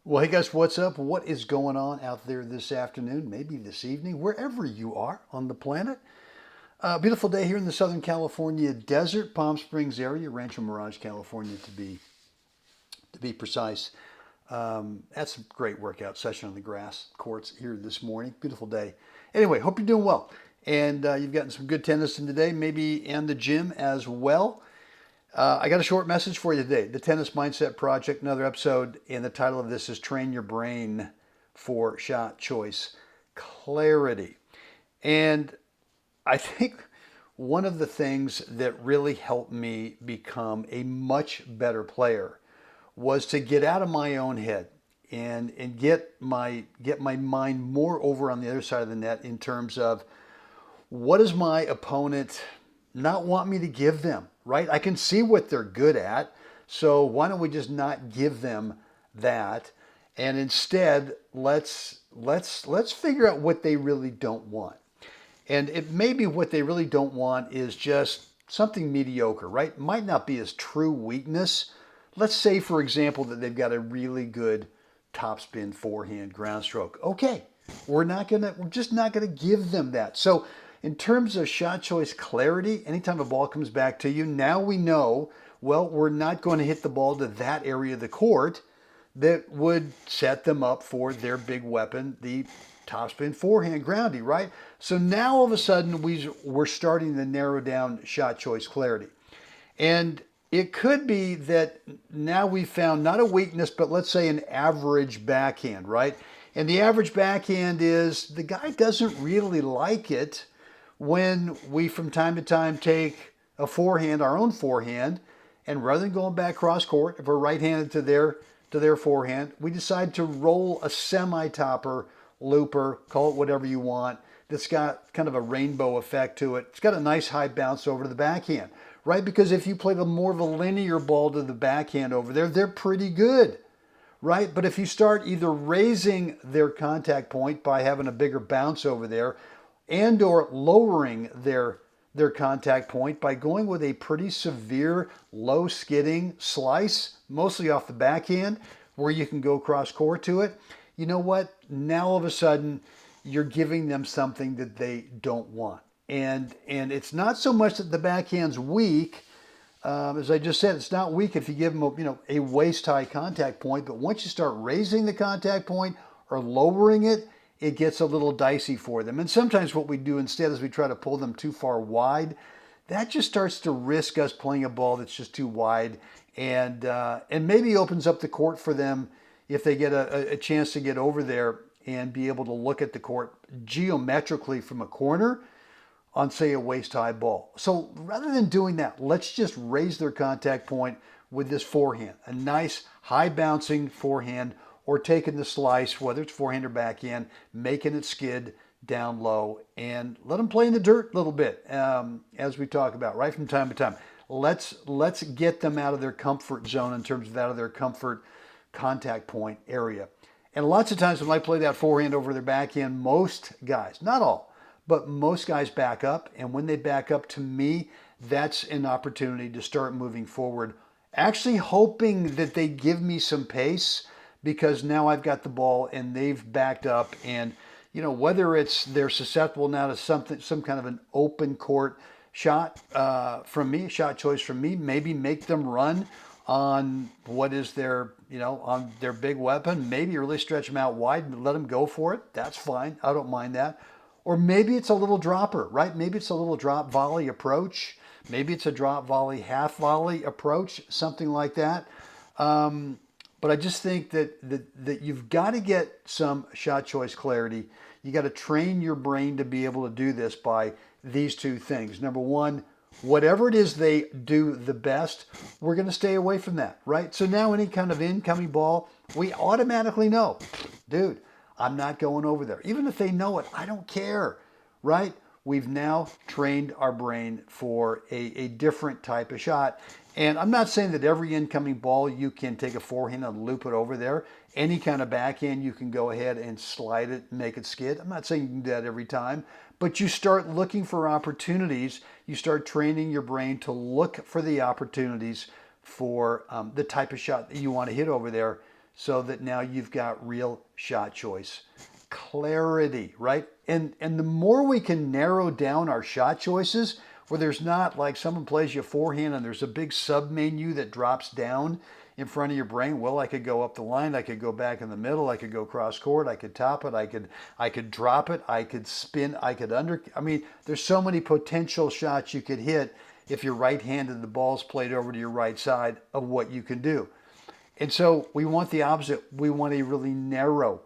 Well, hey guys, what's up? What is going on out there this afternoon, maybe this evening, wherever you are on the planet? Beautiful day here in the Southern California desert, Palm Springs area, Rancho Mirage, California, to be precise. Had some great workout session on the grass courts here this morning. Beautiful day. Anyway, hope you're doing well, and you've gotten some good tennis in today, maybe in the gym as well. I got a short message for you today. The Tennis Mindset Project, another episode, and the title of this is Train Your Brain for Shot Choice Clarity. And I think one of the things that really helped me become a much better player was to get out of my own head and get my mind more over on the other side of the net in terms of what does my opponent not want me to give them, right? I can see what they're good at, so why don't we just not give them that, and instead let's figure out what they really don't want. And it may be what they really don't want is just something mediocre, right? Might not be his true weakness. Let's say, for example, that they've got a really good topspin forehand ground stroke. Okay, we're just not gonna give them that. So in terms of shot choice clarity, anytime a ball comes back to you, now we know, well, we're not going to hit the ball to that area of the court that would set them up for their big weapon, the topspin forehand groundy, right? So now all of a sudden we're starting to narrow down shot choice clarity. And it could be that now we've found not a weakness, but let's say an average backhand, right? And the average backhand is the guy doesn't really like it when we from time to time take a forehand, our own forehand, and rather than going back cross court, if we're right-handed to their forehand, we decide to roll a semi-topper, looper, call it whatever you want, that's got kind of a rainbow effect to it. It's got a nice high bounce over to the backhand, right? Because if you play more of a linear ball to the backhand over there, they're pretty good, right? But if you start either raising their contact point by having a bigger bounce over there, and or lowering their contact point by going with a pretty severe low skidding slice, mostly off the backhand, where you can go cross court to it, you know what? Now all of a sudden you're giving them something that they don't want. And it's not so much that the backhand's weak. As I just said, it's not weak if you give them a waist-high contact point, but once you start raising the contact point or lowering it, it gets a little dicey for them. And sometimes what we do instead is we try to pull them too far wide. That just starts to risk us playing a ball that's just too wide, and maybe opens up the court for them if they get a chance to get over there and be able to look at the court geometrically from a corner on, say, a waist-high ball. So rather than doing that, let's just raise their contact point with this forehand, a nice high-bouncing forehand, or taking the slice, whether it's forehand or backhand, making it skid down low, and let them play in the dirt a little bit, as we talk about, right, from time to time. Let's get them out of their comfort zone in terms of out of their comfort contact point area. And lots of times when I play that forehand over their backhand, most guys, not all, but most guys back up. And when they back up, to me, that's an opportunity to start moving forward, actually hoping that they give me some pace, because now I've got the ball and they've backed up, and whether it's they're susceptible now to some kind of an open court shot from me, shot choice from me, maybe make them run on what is their on their big weapon, maybe really stretch them out wide and let them go for it. That's fine, I don't mind that. Or maybe it's a little dropper, right? Maybe it's a little drop volley approach, maybe it's a drop volley half volley approach, something like that. But I just think that you've got to get some shot choice clarity. You got to train your brain to be able to do this by these two things. Number one, whatever it is they do the best, we're going to stay away from that, right? So now any kind of incoming ball, we automatically know, dude, I'm not going over there. Even if they know it, I don't care, right? We've now trained our brain for a different type of shot. And I'm not saying that every incoming ball you can take a forehand and loop it over there. Any kind of backhand, you can go ahead and slide it, make it skid. I'm not saying you can do that every time, but you start looking for opportunities. You start training your brain to look for the opportunities for the type of shot that you want to hit over there so that now you've got real shot choice clarity, right? And the more we can narrow down our shot choices, where there's not like someone plays you forehand and there's a big sub menu that drops down in front of your brain. Well, I could go up the line, I could go back in the middle, I could go cross court, I could top it, I could drop it, I could spin, I could under. I mean, there's so many potential shots you could hit if you're right-handed and the ball's played over to your right side of what you can do. And so we want the opposite. We want a really narrow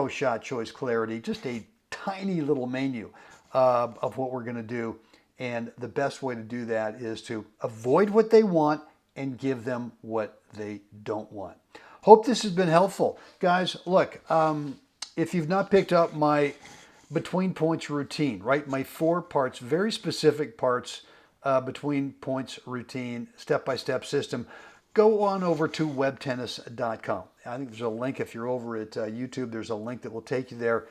shot choice clarity, just a tiny little menu of what we're going to do. And the best way to do that is to avoid what they want and give them what they don't want. Hope this has been helpful. Guys, look, if you've not picked up my between points routine, right? My 4 parts, very specific parts between points routine, step-by-step system, go on over to webtennis.com. I think there's a link. If you're over at YouTube, there's a link that will take you there.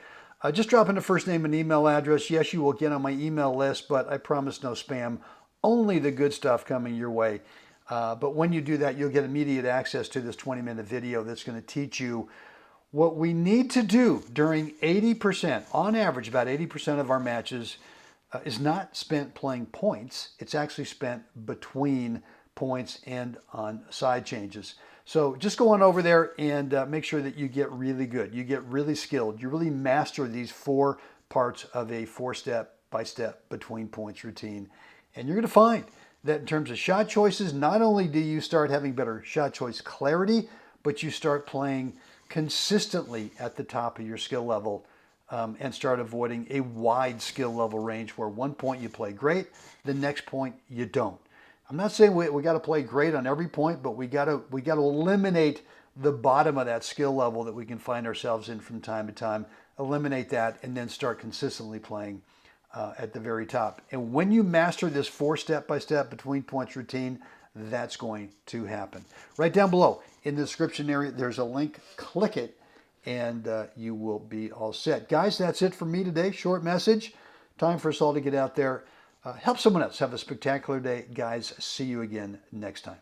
Just drop in a first name and email address. Yes, you will get on my email list, but I promise no spam. Only the good stuff coming your way. But when you do that, you'll get immediate access to this 20-minute video that's going to teach you what we need to do during 80%, on average, about 80% of our matches is not spent playing points. It's actually spent between points and on side changes. So just go on over there and make sure that you get really good. You get really skilled. You really master these 4 parts of a 4-step by step between points routine. And you're going to find that in terms of shot choices, not only do you start having better shot choice clarity, but you start playing consistently at the top of your skill level and start avoiding a wide skill level range where one point you play great, the next point you don't. I'm not saying we got to play great on every point, but we got to eliminate the bottom of that skill level that we can find ourselves in from time to time. Eliminate that and then start consistently playing at the very top. And when you master this 4 step-by-step between points routine, that's going to happen. Right down below in the description area, there's a link. Click it and you will be all set. Guys, that's it for me today. Short message. Time for us all to get out there. Help someone else have a spectacular day. Guys, see you again next time.